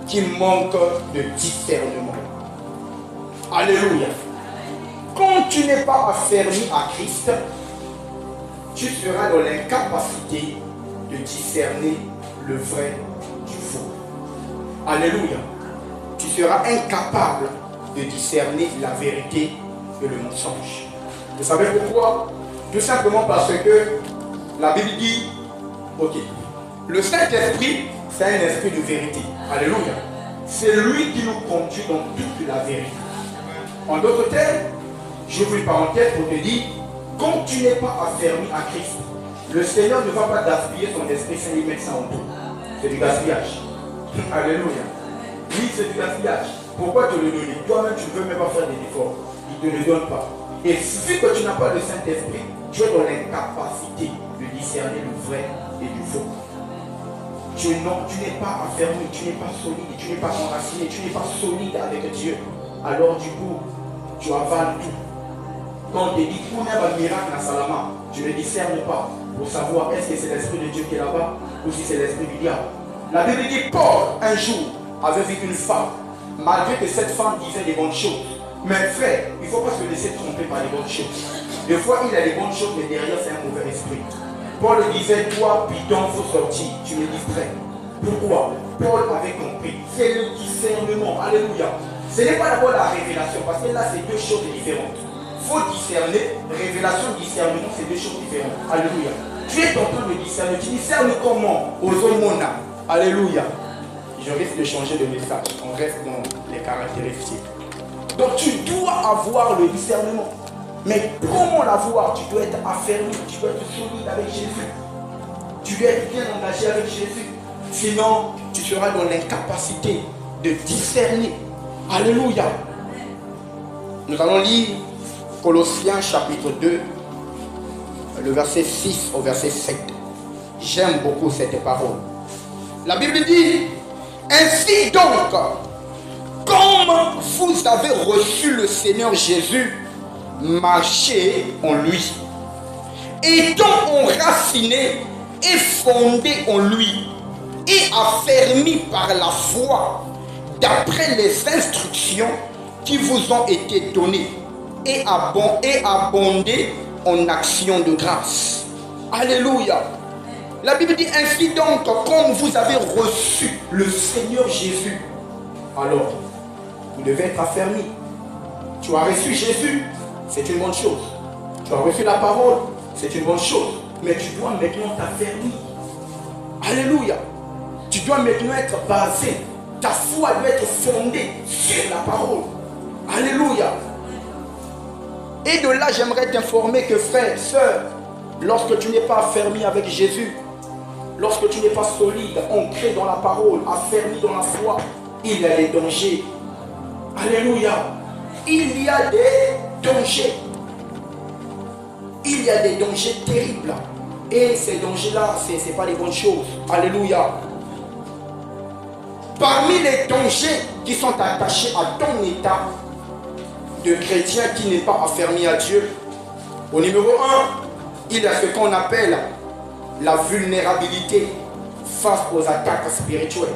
qui manque de discernement. Alléluia. Quand tu n'es pas affermi à Christ, tu seras dans l'incapacité de discerner le vrai du faux. Alléluia. Tu seras incapable de discerner la vérité et le mensonge. Vous savez pourquoi? Tout simplement parce que la Bible dit, ok, le Saint-Esprit, c'est un esprit de vérité. Alléluia. C'est lui qui nous conduit dans toute la vérité. En d'autres termes, j'ouvre une parenthèse pour te dire, quand tu n'es pas affermi à Christ, le Seigneur ne va pas gaspiller son esprit sans y mettre ça en tout. C'est du gaspillage. Alléluia. Oui, c'est du gaspillage. Pourquoi te le donner? Toi-même, tu ne veux même pas faire des efforts. Il ne te le donne pas. Et vu que tu n'as pas le Saint-Esprit, tu es dans l'incapacité de discerner le vrai et du faux. Tu n'es pas affermi, tu n'es pas solide, tu n'es pas enraciné, tu n'es pas solide avec Dieu. Alors du coup, tu avales tout. Quand on te dit qu'on a un miracle à Salama, tu ne discernes pas pour savoir est-ce que c'est l'esprit de Dieu qui est là-bas ou si c'est l'esprit du diable. La Bible dit Paul, un jour, avait vu une femme, malgré que cette femme disait des bonnes choses. Mais frère, il ne faut pas se laisser tromper par les bonnes choses. Des fois, il a des bonnes choses, mais derrière, c'est un mauvais esprit. Paul disait, toi, bidon, il faut sortir, tu me distrais. Pourquoi? Paul avait compris. C'est le discernement. Alléluia. Ce n'est pas d'abord la révélation, parce que là, c'est deux choses différentes. Il faut discerner. Révélation, discernement, c'est deux choses différentes. Alléluia. Tu es en train de discerner. Tu discernes comment? Aux hommes. Alléluia. Je risque de changer de message. On reste dans les caractéristiques. Donc, tu dois avoir le discernement. Mais comment l'avoir? Tu dois être affermi, tu dois être solide avec Jésus. Tu dois être bien engagé avec Jésus. Sinon, tu seras dans l'incapacité de discerner. Alléluia. Nous allons lire Colossiens chapitre 2, le verset 6 au verset 7. J'aime beaucoup cette parole. La Bible dit, ainsi donc, comme vous avez reçu le Seigneur Jésus, marchez en lui, étant enracinés et fondés en lui, et affermis par la foi, d'après les instructions qui vous ont été données, et abondés en actions de grâce. Alléluia. La Bible dit ainsi donc, comme vous avez reçu le Seigneur Jésus, alors vous devez être affermis. Tu as reçu Jésus, c'est une bonne chose. Tu as reçu la parole, c'est une bonne chose. Mais tu dois maintenant t'affermir. Alléluia. Tu dois maintenant être basé. Ta foi doit être fondée sur la parole. Alléluia. Et de là, j'aimerais t'informer que frère, sœur, lorsque tu n'es pas affermi avec Jésus, lorsque tu n'es pas solide, ancré dans la parole, affermi dans la foi, il y a des dangers. Alléluia. Il y a des dangers. Il y a des dangers terribles. Et ces dangers-là, ce n'est pas les bonnes choses. Alléluia. Parmi les dangers qui sont attachés à ton état, de chrétien qui n'est pas affermi à Dieu. Au numéro 1, il y a ce qu'on appelle la vulnérabilité face aux attaques spirituelles.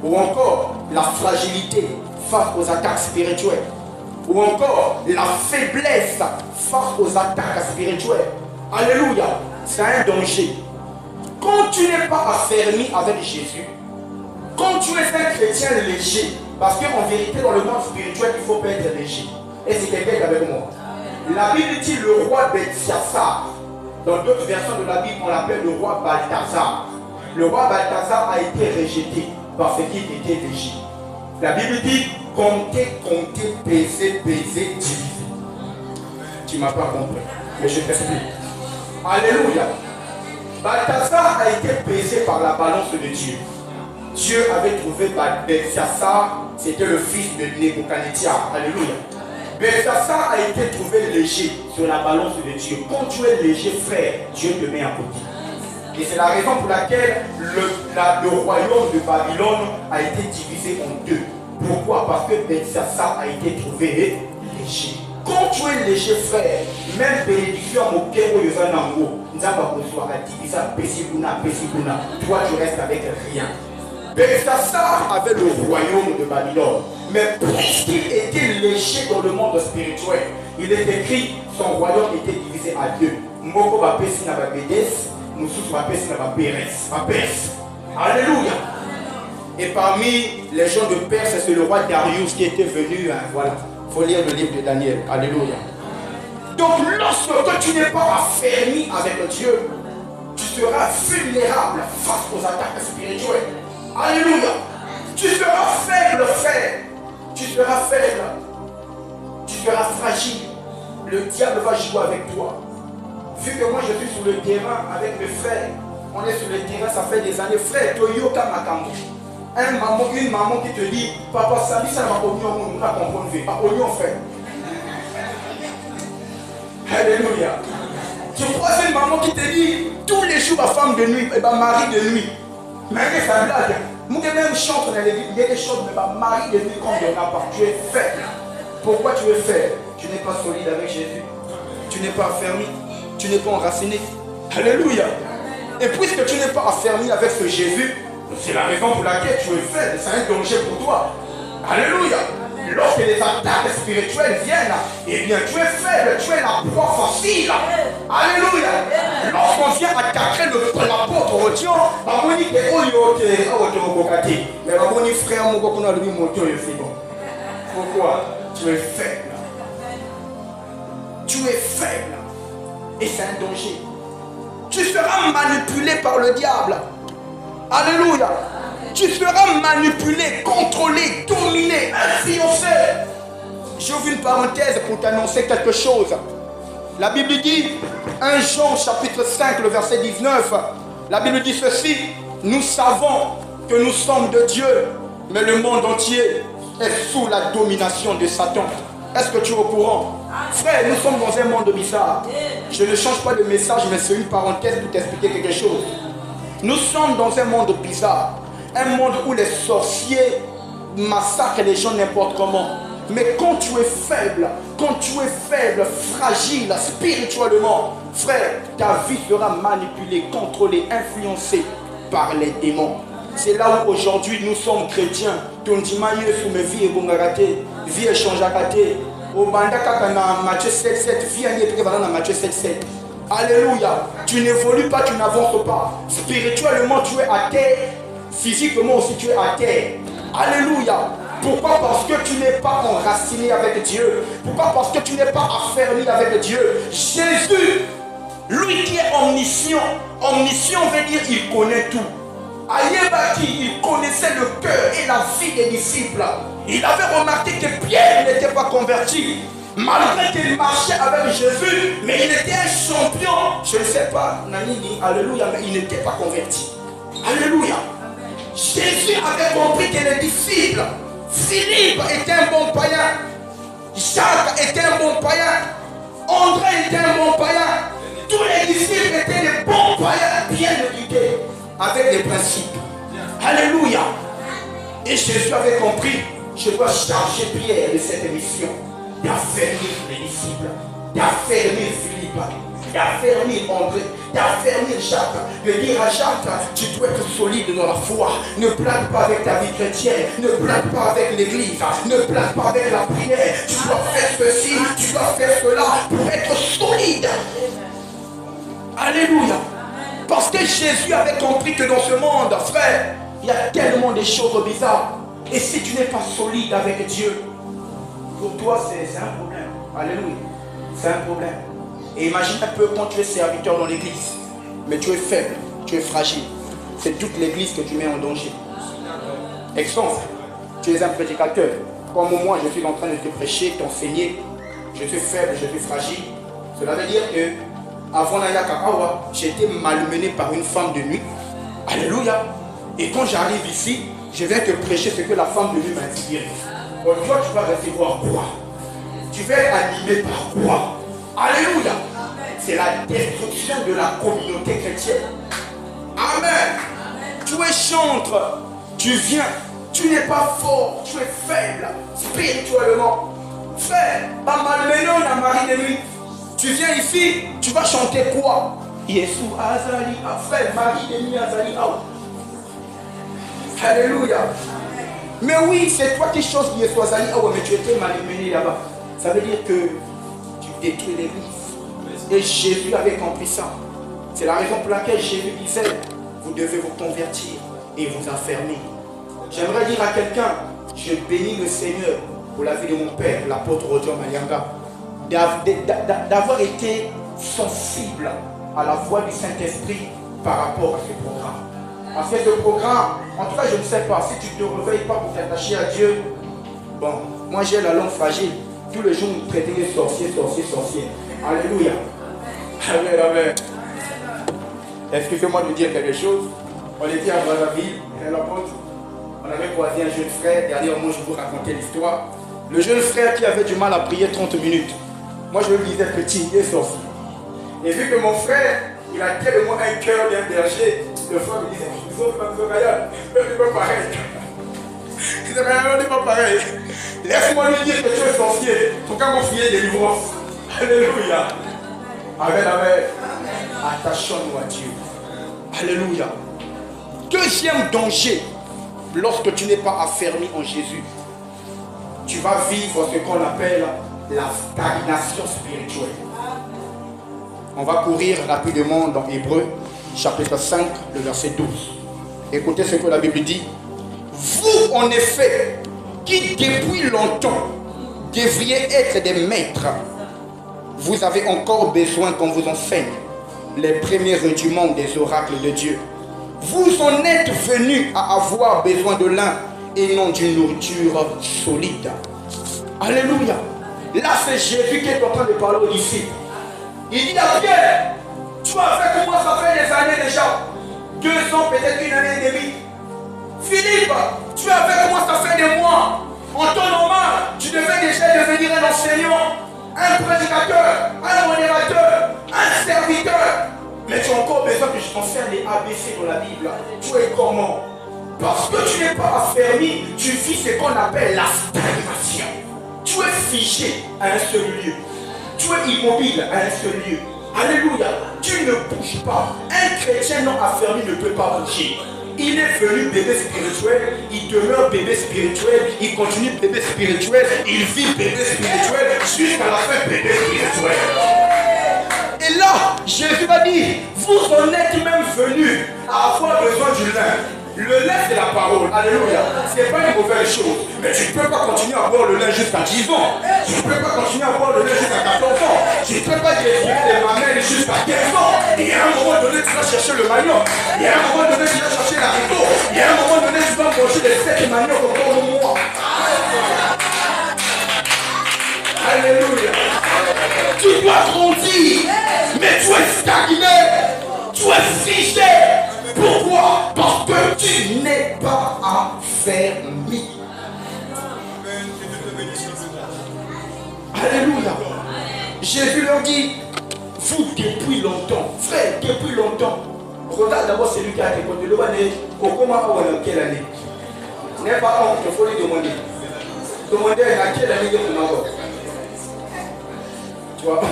Ou encore la fragilité face aux attaques spirituelles. Ou encore la faiblesse face aux attaques spirituelles. Alléluia, c'est un danger. Quand tu n'es pas affermi avec Jésus, quand tu es un chrétien léger, parce qu'en vérité dans le monde spirituel il faut pas être léger. Et c'est quelqu'un avec moi. La Bible dit le roi Belshazar. Dans d'autres versions de la Bible on l'appelle le roi Balthazar. Le roi Balthazar a été rejeté parce qu'il était léger. La Bible dit compter, compter, peser, peser, diviser. Tu ne m'as pas compris, mais je t'explique. Alléluia. Balthazar a été pesé par la balance de Dieu. Dieu avait trouvé Belshazar, c'était le fils de Nebuchadnezzar. Alléluia. Belshazar a été trouvé léger sur la balance de Dieu. Quand tu es léger, frère, Dieu te met à côté. Et c'est la raison pour laquelle le royaume de Babylone a été divisé en deux. Pourquoi? Parce que Belshazar a été trouvé léger. Quand tu es léger, frère, même bénédiction au cœur de Zanango, toi tu restes avec rien. Belshazar avait le royaume de Babylone, mais puisqu'il était léger dans le monde spirituel, il est écrit son royaume était divisé à deux. Moko va pesi na Bédès, Moussous va pesi na Perse. Alléluia. Et parmi les gens de Perse, c'est le roi Darius qui était venu. Voilà, il faut lire le livre de Daniel. Alléluia. Donc lorsque tu n'es pas affermi avec Dieu, tu seras vulnérable face aux attaques spirituelles. Alléluia. Tu seras faible, frère. Tu seras faible. Tu seras fragile. Le diable va jouer avec toi. Vu que moi je suis sur le terrain avec mes frères, on est sur le terrain, ça fait des années. Frère, Toyoka Makambo. Une maman qui te dit, papa, ça dit ça va oignon, on va comprendre. Pas oignon, frère. Alléluia. Tu crois une maman qui te dit, tous les jours, ma femme de nuit, et ma mari de nuit. Mais ça blague. Moi, même chante, il y a des choses, mais ma mari de nuit, quand il n'y en a pas, tu es faible. Pourquoi tu es faible? Tu n'es pas solide avec Jésus. Tu n'es pas affermi. Tu n'es pas enraciné. Alléluia. Et puisque tu n'es pas affermi avec ce Jésus, c'est la raison pour laquelle tu es faible. C'est un danger pour toi. Alléluia. Lorsque les attaques spirituelles viennent, eh bien tu es faible, tu es la proie facile. Alléluia. Lorsqu'on vient attaquer l'apôtre Rotion, mais frère, pourquoi? Tu es faible. Tu es faible. Et c'est un danger. Tu seras manipulé par le diable. Alléluia. Tu seras manipulé, contrôlé, dominé, influencé. J'ouvre une parenthèse pour t'annoncer quelque chose. La Bible dit, 1 Jean chapitre 5, le verset 19, la Bible dit ceci, nous savons que nous sommes de Dieu, mais le monde entier est sous la domination de Satan. Est-ce que tu es au courant? Frère, nous sommes dans un monde bizarre. Je ne change pas de message, mais c'est une parenthèse pour t'expliquer quelque chose. Nous sommes dans un monde bizarre. Un monde où les sorciers massacrent les gens n'importe comment. Mais quand tu es faible, fragile, spirituellement, frère, ta vie sera manipulée, contrôlée, influencée par les démons. C'est là où aujourd'hui nous sommes chrétiens. Vie échange à côté. Au Bandaka dans Matthieu 7,7, vie dans Matthieu 7,7. Alléluia. Tu n'évolues pas, tu n'avances pas. Spirituellement, tu es à terre. Physiquement aussi, tu es à terre. Alléluia. Pourquoi? Parce que tu n'es pas enraciné avec Dieu. Pourquoi? Parce que tu n'es pas affermi avec Dieu. Jésus, lui qui est omniscient. Omniscient veut dire qu'il connaît tout. Ayebaki, il connaissait le cœur et la vie des disciples. Il avait remarqué que Pierre n'était pas converti. Malgré qu'il marchait avec Jésus, mais il était un champion. Je ne sais pas, Nanini, alléluia, mais il n'était pas converti. Alléluia. Jésus avait compris que les disciples, Philippe était un bon païen, Jacques était un bon païen, André était un bon païen. Tous les disciples étaient des bons païens bien éduqués, avec des principes. Alléluia. Et Jésus avait compris, je dois charger Pierre de cette mission. d'affermir les disciples, d'affermir Philippe, d'affermir André, d'affermir Jacques, de dire à Jacques, tu dois être solide dans la foi, ne plaque pas avec ta vie chrétienne, ne plaque pas avec l'église, ne plaque pas avec la prière, tu dois faire ceci, tu dois faire cela pour être solide. Alléluia. Parce que Jésus avait compris que dans ce monde, frère, il y a tellement de choses bizarres. Et si tu n'es pas solide avec Dieu, pour toi c'est un problème. Alléluia. C'est un problème. Et imagine un peu quand tu es serviteur dans l'église, mais tu es faible, tu es fragile. C'est toute l'église que tu mets en danger. Exemple, tu es un prédicateur. Comme moi, je suis en train de te prêcher, t'enseigner. Je suis faible, je suis fragile. Cela veut dire que avant Nayaka, j'étais malmené par une femme de nuit. Alléluia. Et quand j'arrive ici, je viens te prêcher ce que la femme de nuit m'a inspiré. Donc toi, tu vas recevoir quoi? Tu vas être animé par quoi? Alléluia. C'est la destruction de la communauté chrétienne. Amen. Tu es chantre. Tu viens. Tu n'es pas fort. Tu es faible spirituellement. Frère, pas malmené dans Marie de nuit. Tu viens ici, tu vas chanter quoi? Yesu Azali, frère, Marie de nuit Azali. Alléluia. Mais oui, c'est toi qui chantes Yesu Azali, mais tu étais malmené là-bas. Ça veut dire que tu détruis l'église. Et Jésus avait compris ça. C'est la raison pour laquelle Jésus disait, vous devez vous convertir et vous affermir. J'aimerais dire à quelqu'un, je bénis le Seigneur pour la vie de mon père, l'apôtre Roger Malianga, d'avoir été sensible à la voix du Saint-Esprit par rapport à ce programme. Parce que ce programme, en tout cas je ne sais pas, si tu ne te réveilles pas pour t'attacher à Dieu, bon, moi j'ai la langue fragile, tous les jours nous traitons de sorciers, sorciers, sorciers. Alléluia. Amen, amen. Excusez-moi de dire quelque chose. On était à Brazzaville, et l'apôtre, on avait croisé un jeune frère, derrière moi je vous racontais l'histoire. Le jeune frère qui avait du mal à prier 30 minutes. Moi je le disais petit, il est sorcier. Et vu que mon frère, il a tellement un cœur d'un berger, le frère me disait, nous autres, on n'est pas pareil. Il disait, on n'est pas pareil. Laisse-moi lui dire que tu es sorcier. Pourquoi mon fils est délivrance? Alléluia. Amen, amen. Attachons-nous à Dieu. Alléluia. Deuxième danger, lorsque tu n'es pas affermi en Jésus, tu vas vivre ce qu'on appelle la stagnation spirituelle. On va courir rapidement dans Hébreux, chapitre 5, le verset 12. Écoutez ce que la Bible dit. Vous, en effet, qui depuis longtemps devriez être des maîtres, vous avez encore besoin qu'on vous enseigne les premiers rudiments des oracles de Dieu. Vous en êtes venus à avoir besoin de l'un et non d'une nourriture solide. Alléluia. Là, c'est Jésus qui est en train de parler aux disciples. Il dit à Pierre, tu as fait comment ça fait des années déjà? 2 ans, peut-être une année et demie. Philippe, tu as fait comment ça fait des mois? En temps normal, tu devais déjà devenir un enseignant, un prédicateur, un modérateur, un serviteur. Mais tu as encore besoin que je t'enseigne les ABC dans la Bible. Tu es comment? Parce que tu n'es pas affermi, tu vis ce qu'on appelle la stagnation. Tu es figé à un seul lieu. Tu es immobile à un seul lieu. Alléluia. Tu ne bouges pas. Un chrétien non affermi ne peut pas bouger. Il est venu bébé spirituel, il demeure bébé spirituel, il continue bébé spirituel, il vit bébé spirituel jusqu'à la fin bébé spirituel. Et là, Jésus a dit, vous en êtes même venus à avoir besoin du lin. Le lin, c'est la parole. Alléluia. Ce n'est pas une mauvaise chose. Mais tu ne peux pas continuer à boire le lin jusqu'à 10 ans. Tu ne peux pas continuer à boire le lin jusqu'à 14 ans. Tu ne peux pas désirer les mamelles jusqu'à 15 ans. Et à un moment donné, tu vas chercher le manioc. Et à un moment donné, tu vas chercher la rito. Et à un moment donné, tu vas manger les 7 manioc encore au mois. Alléluia. Tu dois grandir. Mais tu es stagné. Tu es figé. Pourquoi? Parce que tu n'es pas affermi. Alléluia. Jésus leur dit, vous depuis longtemps, frère, depuis longtemps. Regarde d'abord celui qui a été côté. Le comment on quelle année? N'est pas honte, il faut lui demander. Demandez à quelle année de Tu vois?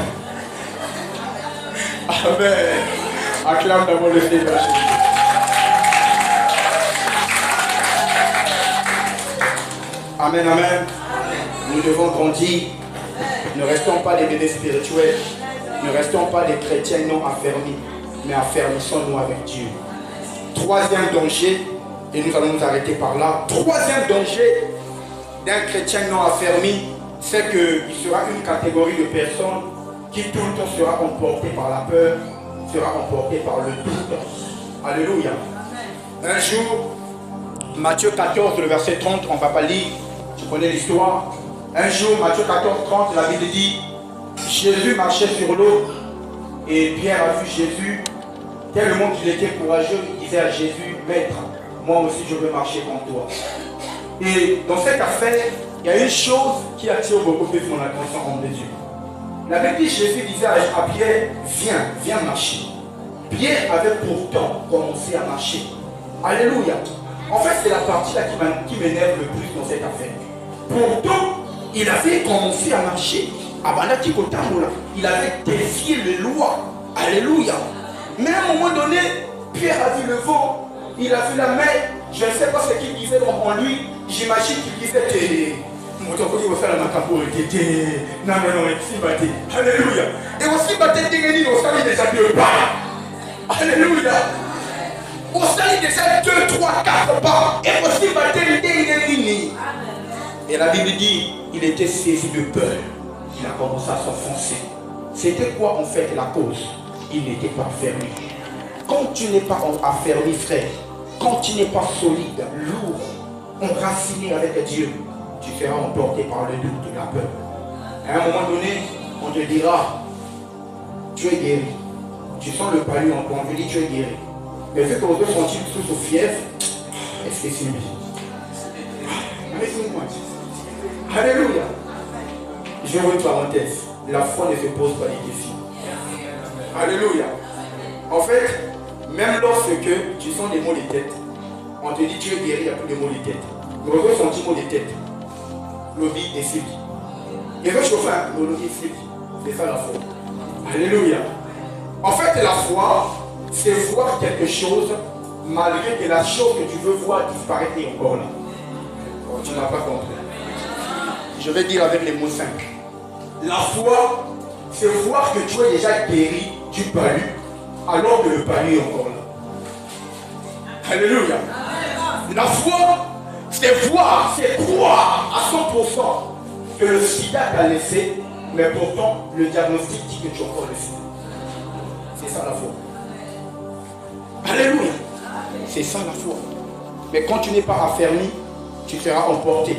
Amen. Acclame d'abord le Seigneur. Amen, amen. Nous devons grandir. Ne restons pas des bébés spirituels. Ne restons pas des chrétiens non affermis, mais affermissons-nous avec Dieu. Troisième danger, et nous allons nous arrêter par là. Troisième danger d'un chrétien non affermi, c'est qu'il sera une catégorie de personnes qui tout le temps sera emportée par la peur, sera emportée par le doute. Alléluia. Un jour, Matthieu 14, le verset 30, on ne va pas lire, tu connais l'histoire. Un jour, Matthieu 14, 30, la Bible dit, Jésus marchait sur l'eau et Pierre a vu Jésus. Tellement qu'il était courageux, il disait à Jésus, Maître, moi aussi je veux marcher comme toi. Et dans cette affaire, il y a une chose qui attire beaucoup plus mon attention en Dieu. La Bible dit, Jésus disait à Pierre, viens marcher. Pierre avait pourtant commencé à marcher. Alléluia. En fait, c'est la partie là qui m'énerve le plus dans cette affaire. Pourtant, il avait commencé à marcher. Il avait défié les lois. Alléluia. Mais à un moment donné, Pierre a vu le vent, il a vu la mer. Je ne sais pas ce qu'il disait en lui. J'imagine qu'il disait Alléluia. Et aussi, Alléluia. On s'allie déjà 2, 3, 4 pas. Et aussi, et la Bible dit, il était saisi de peur. Il a commencé à s'enfoncer. C'était quoi en fait la cause? Il n'était pas fermé. Quand tu n'es pas affermi, frère, quand tu n'es pas solide, lourd, enraciné avec Dieu, tu seras emporté par le doute et la peur. À un moment donné, on te dira, tu es guéri. Tu sens le palu en toi, on te dit tu es guéri. Mais vu qu'on veut sentir sous fièvre, est-ce que c'est lui? Alléluia. Je veux une parenthèse. La foi ne se pose pas des questions. Alléluia. En fait, même lorsque tu sens des maux de tête, on te dit tu es guéri, il n'y a plus de maux de tête. Nous avons senti maux de tête. Lobby et slip. Et quand je fais un lobby et slip, c'est ça la foi. Alléluia. En fait, la foi, c'est voir quelque chose malgré que la chose que tu veux voir disparaître est encore là. Oh, tu n'as pas compris. Je vais dire avec les mots simples. La foi, c'est voir que tu es déjà guéri du palu, alors que le palu est encore là. Alléluia. La foi, c'est voir, c'est croire à 100% que le sida t'a laissé, mais pourtant le diagnostic dit que tu as encore le sida. C'est ça la foi. Alléluia. C'est ça la foi. Mais quand tu n'es pas affermi, tu seras emporté.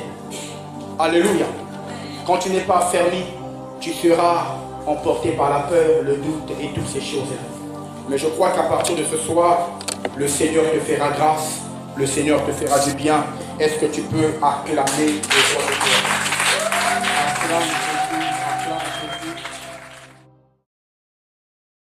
Alléluia. Quand tu n'es pas affermi, tu seras emporté par la peur, le doute et toutes ces choses-là. Mais je crois qu'à partir de ce soir, le Seigneur te fera grâce, le Seigneur te fera du bien. Est-ce que tu peux acclamer le roi de Dieu? Acclame.